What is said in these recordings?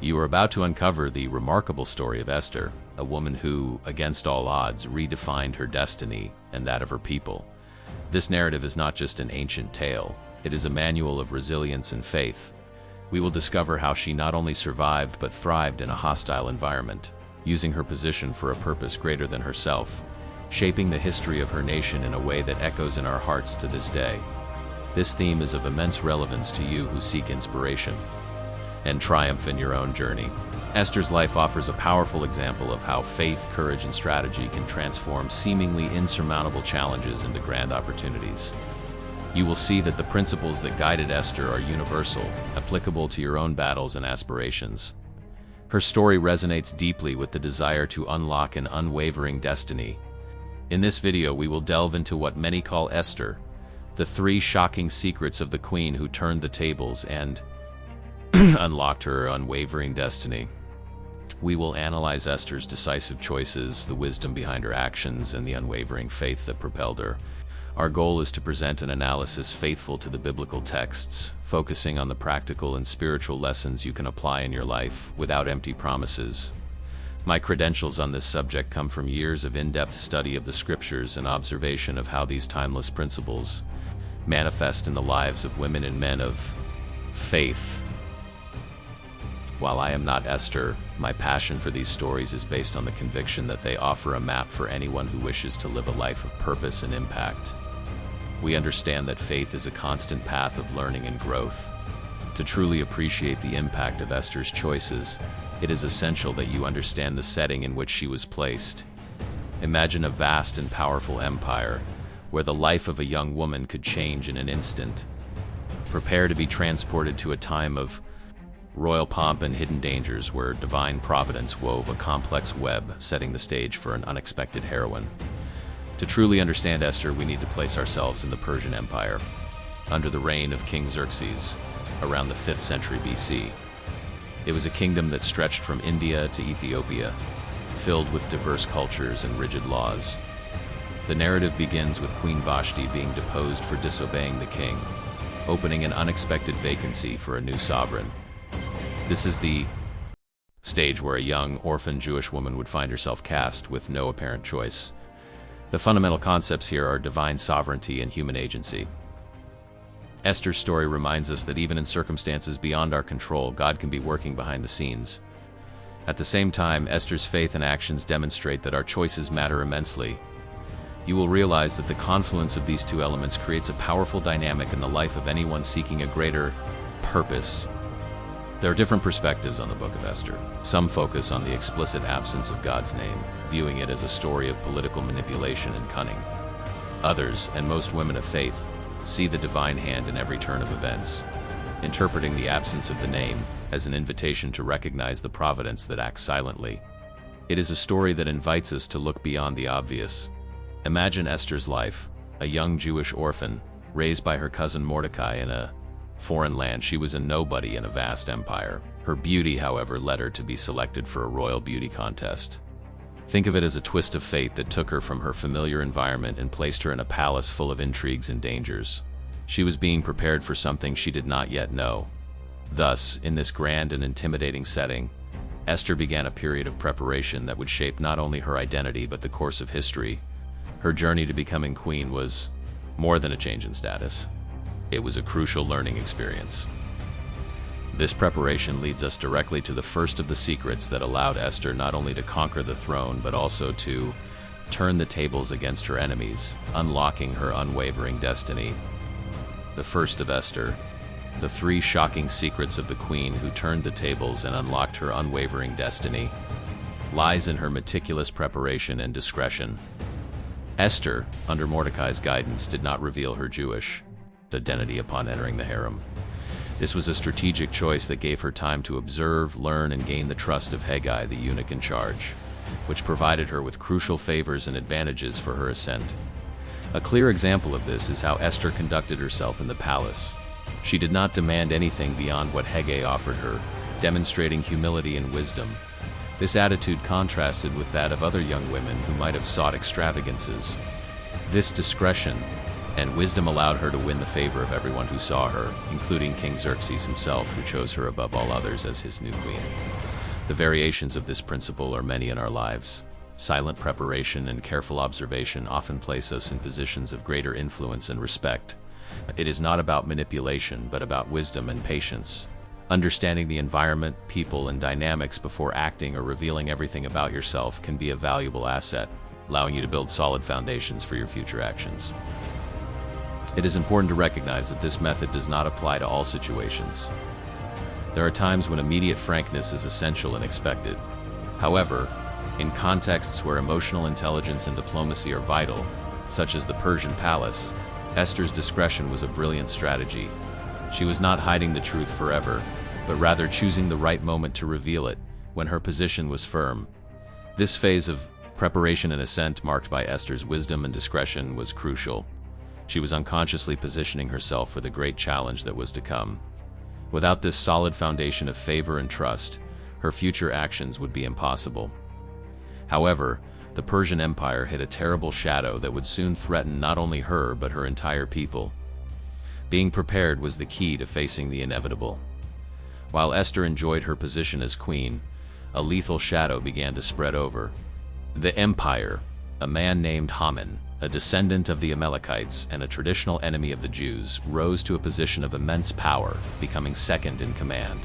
You are about to uncover the remarkable story of Esther, a woman who, against all odds, redefined her destiny and that of her people. This narrative is not just an ancient tale, it is a manual of resilience and faith. We will discover how she not only survived but thrived in a hostile environment, using her position for a purpose greater than herself, shaping the history of her nation in a way that echoes in our hearts to this day. This theme is of immense relevance to you who seek inspiration and triumph in your own journey. Esther's life offers a powerful example of how faith, courage, and strategy can transform seemingly insurmountable challenges into grand opportunities. You will see that the principles that guided Esther are universal, applicable to your own battles and aspirations. Her story resonates deeply with the desire to unlock an unwavering destiny. In this video, we will delve into what many call Esther, the 3 shocking secrets of the queen who turned the tables and unlocked her unwavering destiny. We will analyze Esther's decisive choices, the wisdom behind her actions, and the unwavering faith that propelled her. Our goal is to present an analysis faithful to the biblical texts, focusing on the practical and spiritual lessons you can apply in your life without empty promises. My credentials on this subject come from years of in-depth study of the scriptures and observation of how these timeless principles manifest in the lives of women and men of faith. While I am not Esther, my passion for these stories is based on the conviction that they offer a map for anyone who wishes to live a life of purpose and impact. We understand that faith is a constant path of learning and growth. To truly appreciate the impact of Esther's choices, it is essential that you understand the setting in which she was placed. Imagine a vast and powerful empire, where the life of a young woman could change in an instant. Prepare to be transported to a time of royal pomp and hidden dangers where divine providence wove a complex web, setting the stage for an unexpected heroine. To truly understand Esther, we need to place ourselves in the Persian Empire, under the reign of King Xerxes, around the 5th century BC. It was a kingdom that stretched from India to Ethiopia, filled with diverse cultures and rigid laws. The narrative begins with Queen Vashti being deposed for disobeying the king, opening an unexpected vacancy for a new sovereign. This is the stage where a young, orphan Jewish woman would find herself cast with no apparent choice. The fundamental concepts here are divine sovereignty and human agency. Esther's story reminds us that even in circumstances beyond our control, God can be working behind the scenes. At the same time, Esther's faith and actions demonstrate that our choices matter immensely. You will realize that the confluence of these 2 elements creates a powerful dynamic in the life of anyone seeking a greater purpose. There are different perspectives on the book of Esther. Some focus on the explicit absence of God's name, viewing it as a story of political manipulation and cunning. Others, and most women of faith, see the divine hand in every turn of events, interpreting the absence of the name as an invitation to recognize the providence that acts silently. It is a story that invites us to look beyond the obvious. Imagine Esther's life, a young Jewish orphan, raised by her cousin Mordecai in a foreign land. She was a nobody in a vast empire. Her beauty, however, led her to be selected for a royal beauty contest. Think of it as a twist of fate that took her from her familiar environment and placed her in a palace full of intrigues and dangers. She was being prepared for something she did not yet know. Thus, in this grand and intimidating setting, Esther began a period of preparation that would shape not only her identity but the course of history. Her journey to becoming queen was more than a change in status. It was a crucial learning experience. This preparation leads us directly to the first of the secrets that allowed Esther not only to conquer the throne but also to turn the tables against her enemies, unlocking her unwavering destiny. The first of Esther, the 3 shocking secrets of the queen who turned the tables and unlocked her unwavering destiny, lies in her meticulous preparation and discretion. Esther, under Mordecai's guidance, did not reveal her Jewish identity upon entering the harem. This was a strategic choice that gave her time to observe, learn, and gain the trust of Haggai, the eunuch in charge, which provided her with crucial favors and advantages for her ascent. A clear example of this is how Esther conducted herself in the palace. She did not demand anything beyond what Haggai offered her, demonstrating humility and wisdom. This attitude contrasted with that of other young women who might have sought extravagances. This discretion and wisdom allowed her to win the favor of everyone who saw her, including King Xerxes himself, who chose her above all others as his new queen. The variations of this principle are many in our lives. Silent preparation and careful observation often place us in positions of greater influence and respect. It is not about manipulation, but about wisdom and patience. Understanding the environment, people, and dynamics before acting or revealing everything about yourself can be a valuable asset, allowing you to build solid foundations for your future actions. It is important to recognize that this method does not apply to all situations. There are times when immediate frankness is essential and expected. However, in contexts where emotional intelligence and diplomacy are vital, such as the Persian palace, Esther's discretion was a brilliant strategy. She was not hiding the truth forever, but rather choosing the right moment to reveal it when her position was firm. This phase of preparation and ascent, marked by Esther's wisdom and discretion, was crucial. She was unconsciously positioning herself for the great challenge that was to come. Without this solid foundation of favor and trust, her future actions would be impossible. However, the Persian Empire hid a terrible shadow that would soon threaten not only her but her entire people. Being prepared was the key to facing the inevitable. While Esther enjoyed her position as queen, a lethal shadow began to spread over the empire. A man named Haman, a descendant of the Amalekites and a traditional enemy of the Jews, rose to a position of immense power, becoming second in command.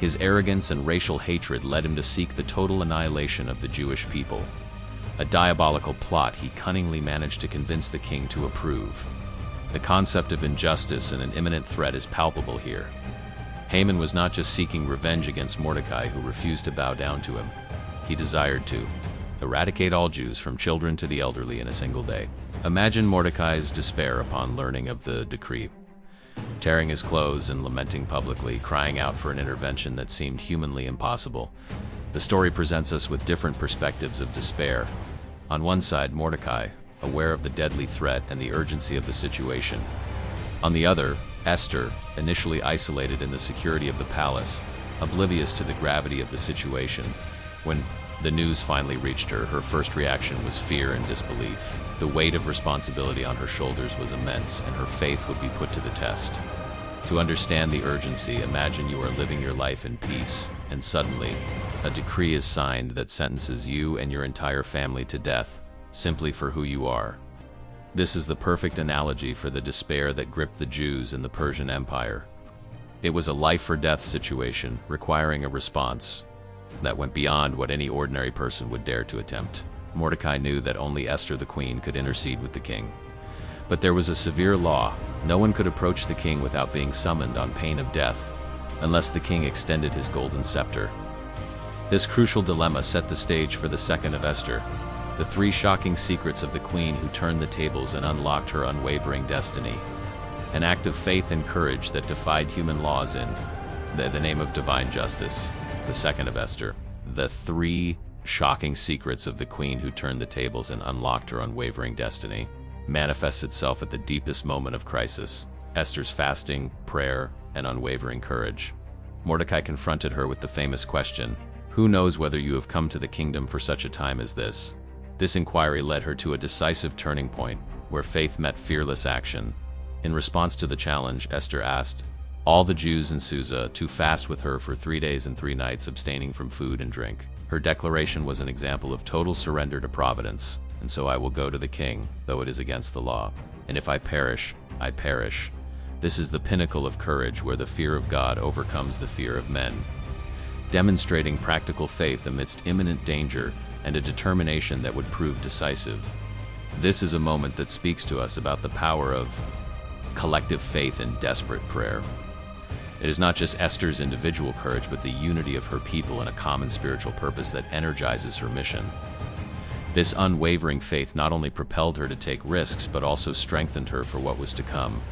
His arrogance and racial hatred led him to seek the total annihilation of the Jewish people. A diabolical plot he cunningly managed to convince the king to approve. The concept of injustice and an imminent threat is palpable here. Haman was not just seeking revenge against Mordecai, who refused to bow down to him. He desired to eradicate all Jews, from children to the elderly, in a single day. Imagine Mordecai's despair upon learning of the decree. Tearing his clothes and lamenting publicly, crying out for an intervention that seemed humanly impossible. The story presents us with different perspectives of despair. On one side, Mordecai, aware of the deadly threat and the urgency of the situation. On the other, Esther, initially isolated in the security of the palace, oblivious to the gravity of the situation. When the news finally reached her, her first reaction was fear and disbelief. The weight of responsibility on her shoulders was immense, and her faith would be put to the test. To understand the urgency, imagine you are living your life in peace, and suddenly, a decree is signed that sentences you and your entire family to death, simply for who you are. This is the perfect analogy for the despair that gripped the Jews in the Persian Empire. It was a life-or-death situation, requiring a response that went beyond what any ordinary person would dare to attempt. Mordecai knew that only Esther the queen could intercede with the king. But there was a severe law. No one could approach the king without being summoned on pain of death, unless the king extended his golden scepter. This crucial dilemma set the stage for the second of Esther, the three shocking secrets of the queen who turned the tables and unlocked her unwavering destiny. An act of faith and courage that defied human laws in the name of divine justice. The second of Esther, the three shocking secrets of the queen who turned the tables and unlocked her unwavering destiny, manifests itself at the deepest moment of crisis: Esther's fasting, prayer, and unwavering courage. Mordecai confronted her with the famous question, "Who knows whether you have come to the kingdom for such a time as this?" This inquiry led her to a decisive turning point, where faith met fearless action. In response to the challenge, Esther asked all the Jews in Susa to fast with her for 3 days and 3 nights, abstaining from food and drink. Her declaration was an example of total surrender to providence. "And so I will go to the king, though it is against the law. And if I perish, I perish." This is the pinnacle of courage, where the fear of God overcomes the fear of men. Demonstrating practical faith amidst imminent danger and a determination that would prove decisive. This is a moment that speaks to us about the power of collective faith and desperate prayer. It is not just Esther's individual courage, but the unity of her people and a common spiritual purpose that energizes her mission. This unwavering faith not only propelled her to take risks, but also strengthened her for what was to come.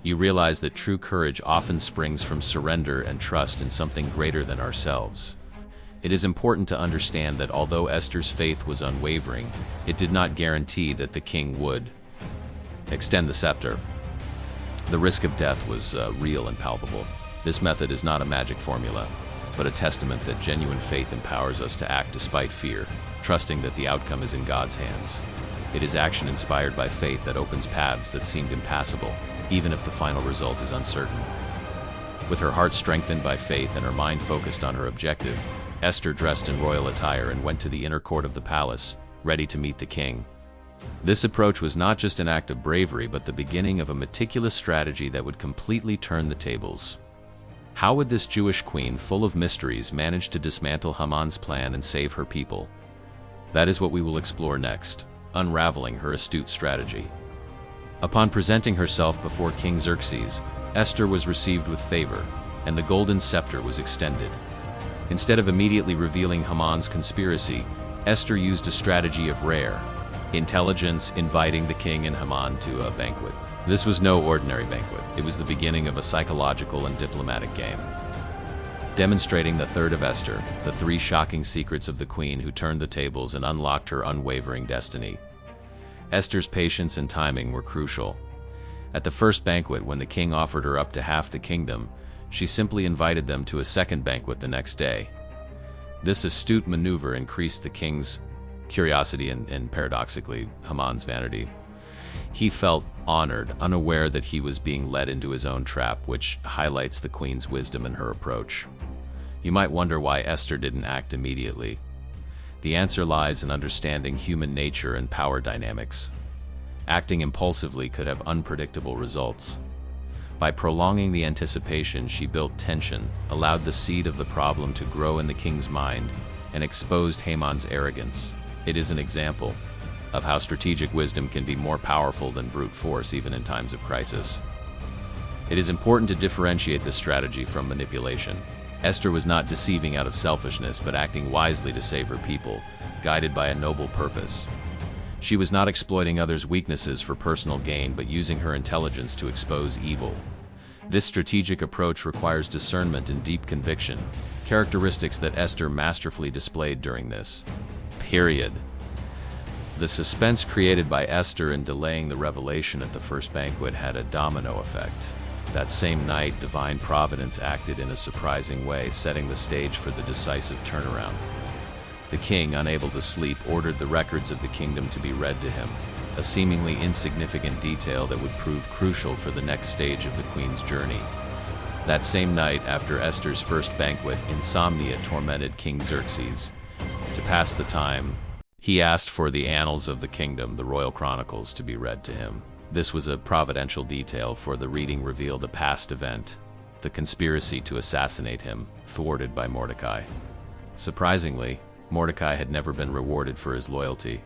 You realize that true courage often springs from surrender and trust in something greater than ourselves. It is important to understand that although Esther's faith was unwavering, it did not guarantee that the king would extend the scepter. The risk of death was real and palpable. This method is not a magic formula, but a testament that genuine faith empowers us to act despite fear, trusting that the outcome is in God's hands. It is action inspired by faith that opens paths that seemed impassable, even if the final result is uncertain. With her heart strengthened by faith and her mind focused on her objective, Esther dressed in royal attire and went to the inner court of the palace, ready to meet the king. This approach was not just an act of bravery, but the beginning of a meticulous strategy that would completely turn the tables. How would this Jewish queen, full of mysteries, manage to dismantle Haman's plan and save her people? That is what we will explore next, unraveling her astute strategy. Upon presenting herself before King Xerxes, Esther was received with favor, and the golden scepter was extended. Instead of immediately revealing Haman's conspiracy, Esther used a strategy of rare intelligence, inviting the king and Haman to a banquet. This was no ordinary banquet. It was the beginning of a psychological and diplomatic game. Demonstrating the third of Esther, the three shocking secrets of the queen who turned the tables and unlocked her unwavering destiny. Esther's patience and timing were crucial. At the first banquet, when the king offered her up to half the kingdom, she simply invited them to a second banquet the next day. This astute maneuver increased the king's curiosity and paradoxically, Haman's vanity. He felt honored, unaware that he was being led into his own trap, which highlights the queen's wisdom in her approach. You might wonder why Esther didn't act immediately. The answer lies in understanding human nature and power dynamics. Acting impulsively could have unpredictable results. By prolonging the anticipation, she built tension, allowed the seed of the problem to grow in the king's mind, and exposed Haman's arrogance. It is an example of how strategic wisdom can be more powerful than brute force even in times of crisis. It is important to differentiate this strategy from manipulation. Esther was not deceiving out of selfishness, but acting wisely to save her people, guided by a noble purpose. She was not exploiting others' weaknesses for personal gain, but using her intelligence to expose evil. This strategic approach requires discernment and deep conviction, characteristics that Esther masterfully displayed during this period. The suspense created by Esther in delaying the revelation at the first banquet had a domino effect. That same night, divine providence acted in a surprising way, setting the stage for the decisive turnaround. The king, unable to sleep, ordered the records of the kingdom to be read to him, a seemingly insignificant detail that would prove crucial for the next stage of the queen's journey. That same night, after Esther's first banquet, insomnia tormented King Xerxes. To pass the time, he asked for the annals of the kingdom, the royal chronicles, to be read to him. This was a providential detail, for the reading revealed a past event, the conspiracy to assassinate him, thwarted by Mordecai. Surprisingly, Mordecai had never been rewarded for his loyalty.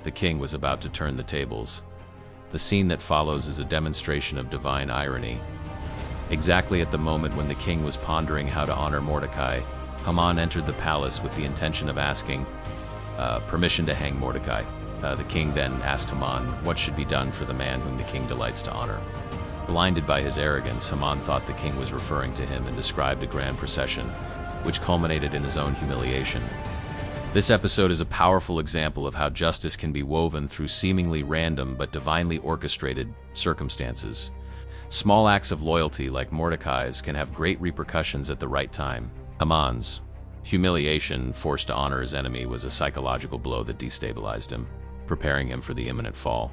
The king was about to turn the tables. The scene that follows is a demonstration of divine irony. Exactly at the moment when the king was pondering how to honor Mordecai, Haman entered the palace with the intention of asking permission to hang Mordecai. The king then asked Haman what should be done for the man whom the king delights to honor. Blinded by his arrogance, Haman thought the king was referring to him and described a grand procession, which culminated in his own humiliation. This episode is a powerful example of how justice can be woven through seemingly random but divinely orchestrated circumstances. Small acts of loyalty like Mordecai's can have great repercussions at the right time. Haman's humiliation, forced to honor his enemy, was a psychological blow that destabilized him, preparing him for the imminent fall.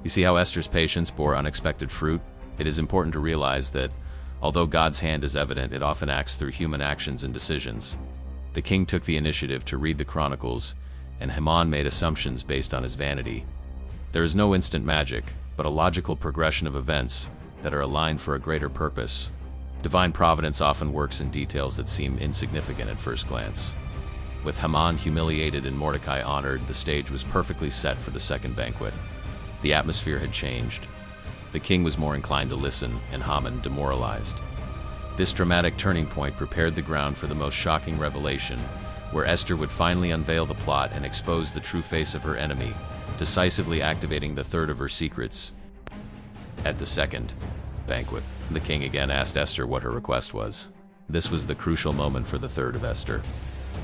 You see how Esther's patience bore unexpected fruit? It is important to realize that, although God's hand is evident, it often acts through human actions and decisions. The king took the initiative to read the chronicles, and Haman made assumptions based on his vanity. There is no instant magic, but a logical progression of events that are aligned for a greater purpose. Divine providence often works in details that seem insignificant at first glance. With Haman humiliated and Mordecai honored, the stage was perfectly set for the second banquet. The atmosphere had changed. The king was more inclined to listen, and Haman demoralized. This dramatic turning point prepared the ground for the most shocking revelation, where Esther would finally unveil the plot and expose the true face of her enemy, decisively activating the third of her secrets. At the second banquet, the king again asked Esther what her request was. This was the crucial moment for the third of Esther,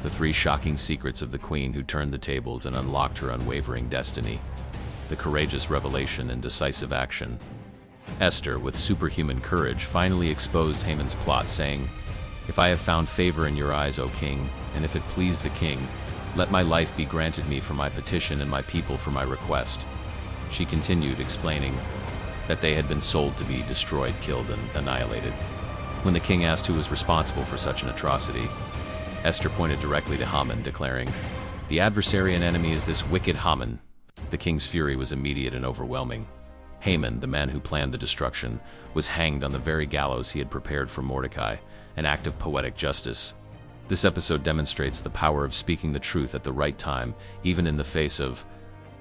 the three shocking secrets of the queen who turned the tables and unlocked her unwavering destiny, the courageous revelation and decisive action. Esther, with superhuman courage, finally exposed Haman's plot, saying, "If I have found favor in your eyes, O king, and if it please the king, let my life be granted me for my petition and my people for my request." She continued, explaining that they had been sold to be destroyed, killed, and annihilated. When the king asked who was responsible for such an atrocity, Esther pointed directly to Haman, declaring, "The adversary and enemy is this wicked Haman." The king's fury was immediate and overwhelming. Haman, the man who planned the destruction, was hanged on the very gallows he had prepared for Mordecai, an act of poetic justice. This episode demonstrates the power of speaking the truth at the right time, even in the face of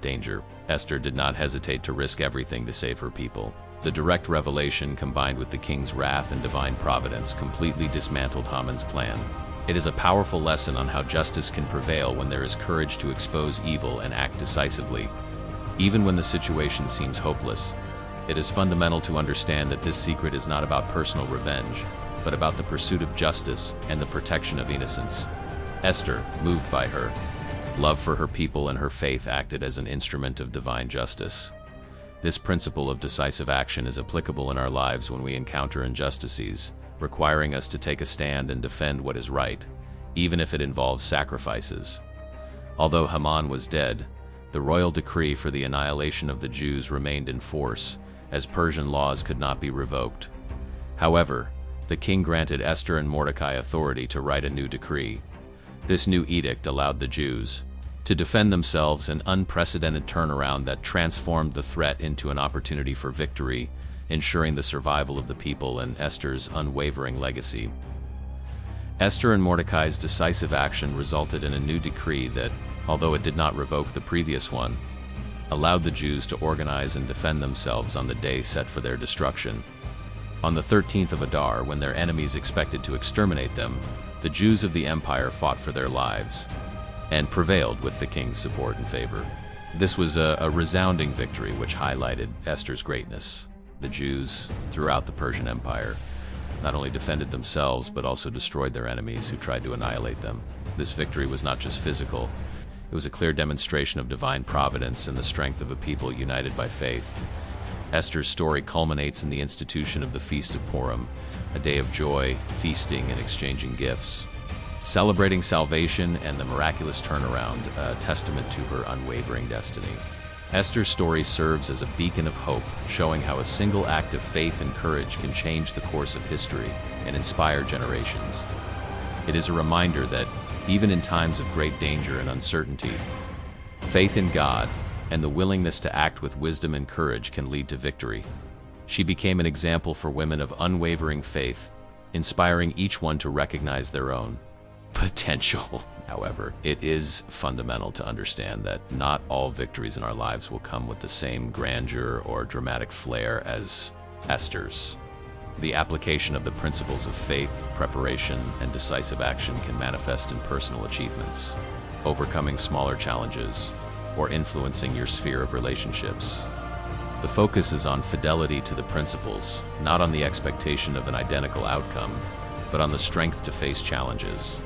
danger. Esther did not hesitate to risk everything to save her people. The direct revelation, combined with the king's wrath and divine providence, completely dismantled Haman's plan. It is a powerful lesson on how justice can prevail when there is courage to expose evil and act decisively, even when the situation seems hopeless. It is fundamental to understand that this secret is not about personal revenge, but about the pursuit of justice and the protection of innocence. Esther, moved by her love for her people and her faith, acted as an instrument of divine justice. This principle of decisive action is applicable in our lives when we encounter injustices, requiring us to take a stand and defend what is right, even if it involves sacrifices. Although Haman was dead, the royal decree for the annihilation of the Jews remained in force, as Persian laws could not be revoked. However, the king granted Esther and Mordecai authority to write a new decree. This new edict allowed the Jews to defend themselves, an unprecedented turnaround that transformed the threat into an opportunity for victory, ensuring the survival of the people and Esther's unwavering legacy. Esther and Mordecai's decisive action resulted in a new decree that, although it did not revoke the previous one, allowed the Jews to organize and defend themselves on the day set for their destruction. On the 13th of Adar, when their enemies expected to exterminate them, the Jews of the empire fought for their lives and prevailed with the king's support and favor. This was a resounding victory which highlighted Esther's greatness. The Jews throughout the Persian Empire not only defended themselves but also destroyed their enemies who tried to annihilate them. This victory was not just physical, it was a clear demonstration of divine providence and the strength of a people united by faith. Esther's story culminates in the institution of the Feast of Purim, a day of joy, feasting, and exchanging gifts, celebrating salvation and the miraculous turnaround, a testament to her unwavering destiny. Esther's story serves as a beacon of hope, showing how a single act of faith and courage can change the course of history and inspire generations. It is a reminder that, even in times of great danger and uncertainty, faith in God and the willingness to act with wisdom and courage can lead to victory. She became an example for women of unwavering faith, inspiring each one to recognize their own potential. However, it is fundamental to understand that not all victories in our lives will come with the same grandeur or dramatic flair as Esther's. The application of the principles of faith, preparation, and decisive action can manifest in personal achievements, overcoming smaller challenges, or influencing your sphere of relationships. The focus is on fidelity to the principles, not on the expectation of an identical outcome, but on the strength to face challenges.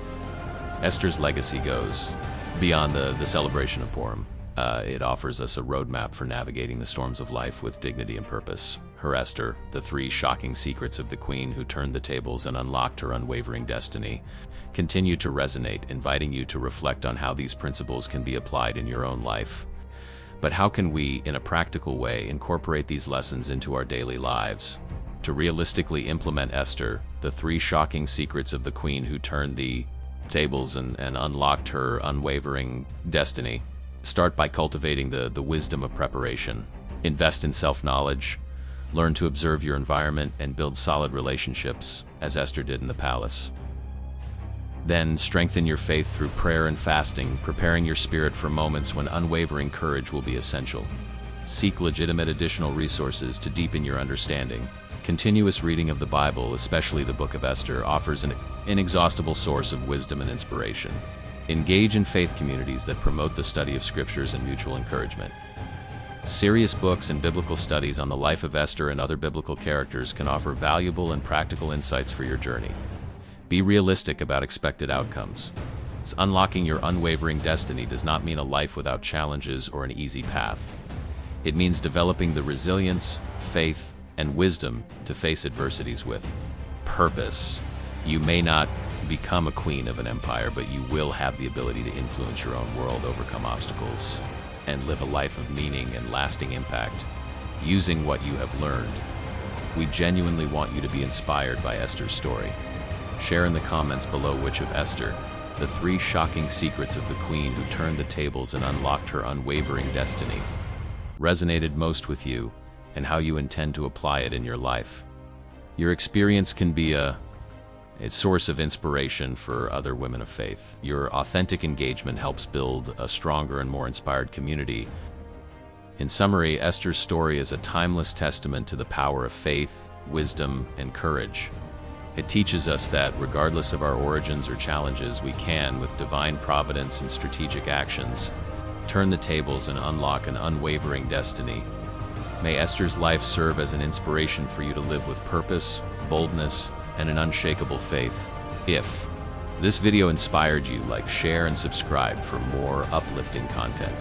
Esther's legacy goes beyond the celebration of Purim. It offers us a roadmap for navigating the storms of life with dignity and purpose. Her Esther, the 3 shocking secrets of the queen who turned the tables and unlocked her unwavering destiny, continue to resonate, inviting you to reflect on how these principles can be applied in your own life. But how can we, in a practical way, incorporate these lessons into our daily lives? To realistically implement Esther, the 3 shocking secrets of the queen who turned the tables and unlocked her unwavering destiny, start by cultivating the wisdom of preparation. Invest in self-knowledge, learn to observe your environment, and build solid relationships, as Esther did in the palace. Then strengthen your faith through prayer and fasting, preparing your spirit for moments when unwavering courage will be essential. Seek legitimate additional resources to deepen your understanding. Continuous reading of the Bible, especially the Book of Esther, offers an inexhaustible source of wisdom and inspiration. Engage in faith communities that promote the study of scriptures and mutual encouragement. Serious books and biblical studies on the life of Esther and other biblical characters can offer valuable and practical insights for your journey. Be realistic about expected outcomes. Unlocking your unwavering destiny does not mean a life without challenges or an easy path. It means developing the resilience, faith, and wisdom to face adversities with purpose. You may not become a queen of an empire, but you will have the ability to influence your own world, overcome obstacles, and live a life of meaning and lasting impact using what you have learned. We genuinely want you to be inspired by Esther's story. Share in the comments below which of Esther the 3 shocking secrets of the queen who turned the tables and unlocked her unwavering destiny, resonated most with you and how you intend to apply it in your life. Your experience can be a source of inspiration for other women of faith. Your authentic engagement helps build a stronger and more inspired community. In summary, Esther's story is a timeless testament to the power of faith, wisdom, and courage. It teaches us that, regardless of our origins or challenges, we can, with divine providence and strategic actions, turn the tables and unlock an unwavering destiny. May Esther's life serve as an inspiration for you to live with purpose, boldness, and an unshakable faith. If this video inspired you, like, share, and subscribe for more uplifting content.